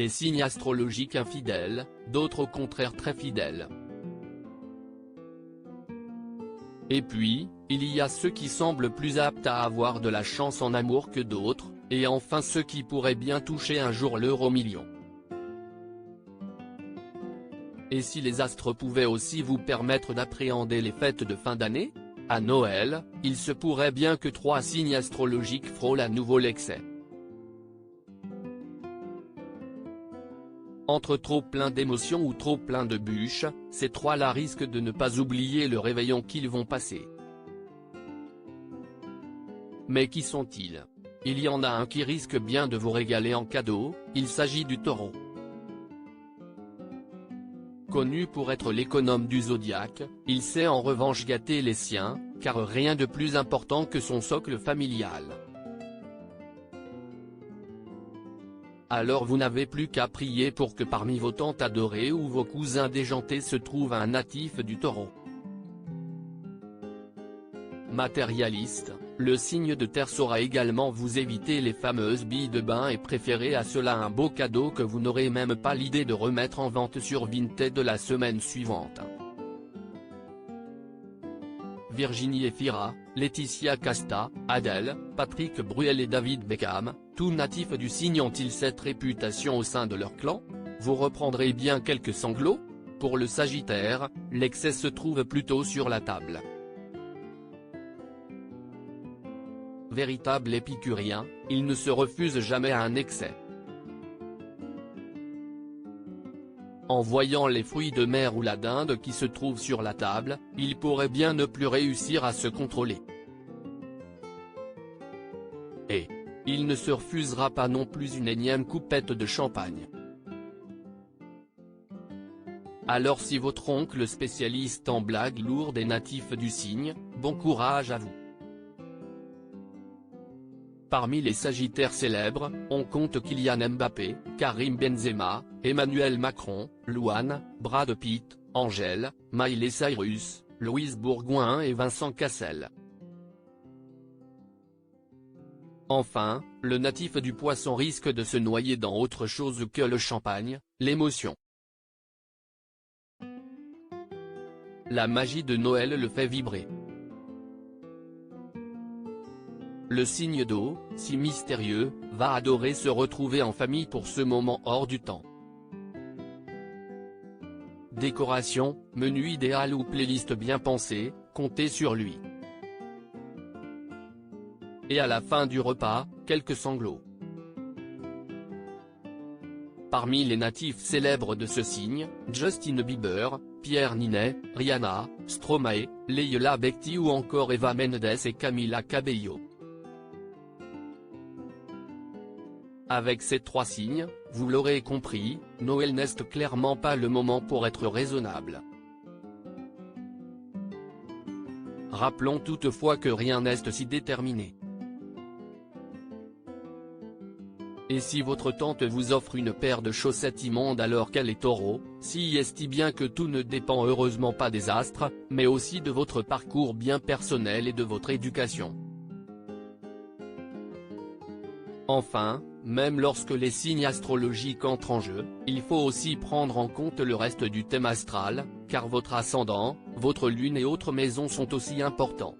des signes astrologiques infidèles, d'autres au contraire très fidèles. Et puis, il y a ceux qui semblent plus aptes à avoir de la chance en amour que d'autres, et enfin ceux qui pourraient bien toucher un jour l'euro-million. Et si les astres pouvaient aussi vous permettre d'appréhender les fêtes de fin d'année ? À Noël, il se pourrait bien que 3 signes astrologiques frôlent à nouveau l'excès. Entre trop plein d'émotions ou trop plein de bûches, ces 3-là risquent de ne pas oublier le réveillon qu'ils vont passer. Mais qui sont-ils ? Il y en a un qui risque bien de vous régaler en cadeau, il s'agit du Taureau. Connu pour être l'économe du zodiaque, il sait en revanche gâter les siens, car rien de plus important que son socle familial. Alors vous n'avez plus qu'à prier pour que parmi vos tantes adorées ou vos cousins déjantés se trouve un natif du Taureau. Matérialiste, le signe de terre saura également vous éviter les fameuses billes de bain et préférer à cela un beau cadeau que vous n'aurez même pas l'idée de remettre en vente sur Vinted la semaine suivante. Virginie Efira, Laetitia Casta, Adèle, Patrick Bruel et David Beckham, tous natifs du signe ont-ils cette réputation au sein de leur clan ? Vous reprendrez bien quelques sanglots ? Pour le Sagittaire, l'excès se trouve plutôt sur la table. Véritable épicurien, il ne se refuse jamais à un excès. En voyant les fruits de mer ou la dinde qui se trouvent sur la table, il pourrait bien ne plus réussir à se contrôler. Et il ne se refusera pas non plus une énième coupette de champagne. Alors si votre oncle spécialiste en blagues lourdes est natif du signe, bon courage à vous. Parmi les Sagittaires célèbres, on compte Kylian Mbappé, Karim Benzema, Emmanuel Macron, Louane, Brad Pitt, Angèle, Miley Cyrus, Louise Bourgoin et Vincent Cassel. Enfin, le natif du Poisson risque de se noyer dans autre chose que le champagne, l'émotion. La magie de Noël le fait vibrer. Le signe d'eau, si mystérieux, va adorer se retrouver en famille pour ce moment hors du temps. Décoration, menu idéal ou playlist bien pensée, comptez sur lui. Et à la fin du repas, quelques sanglots. Parmi les natifs célèbres de ce signe, Justin Bieber, Pierre Ninet, Rihanna, Stromae, Leila Bekti ou encore Eva Mendes et Camila Cabello. Avec ces 3 signes, vous l'aurez compris, Noël n'est clairement pas le moment pour être raisonnable. Rappelons toutefois que rien n'est si déterminé. Et si votre tante vous offre une paire de chaussettes immondes alors qu'elle est Taureau, si est bien que tout ne dépend heureusement pas des astres, mais aussi de votre parcours bien personnel et de votre éducation. Enfin, même lorsque les signes astrologiques entrent en jeu, il faut aussi prendre en compte le reste du thème astral, car votre ascendant, votre lune et autres maisons sont aussi importants.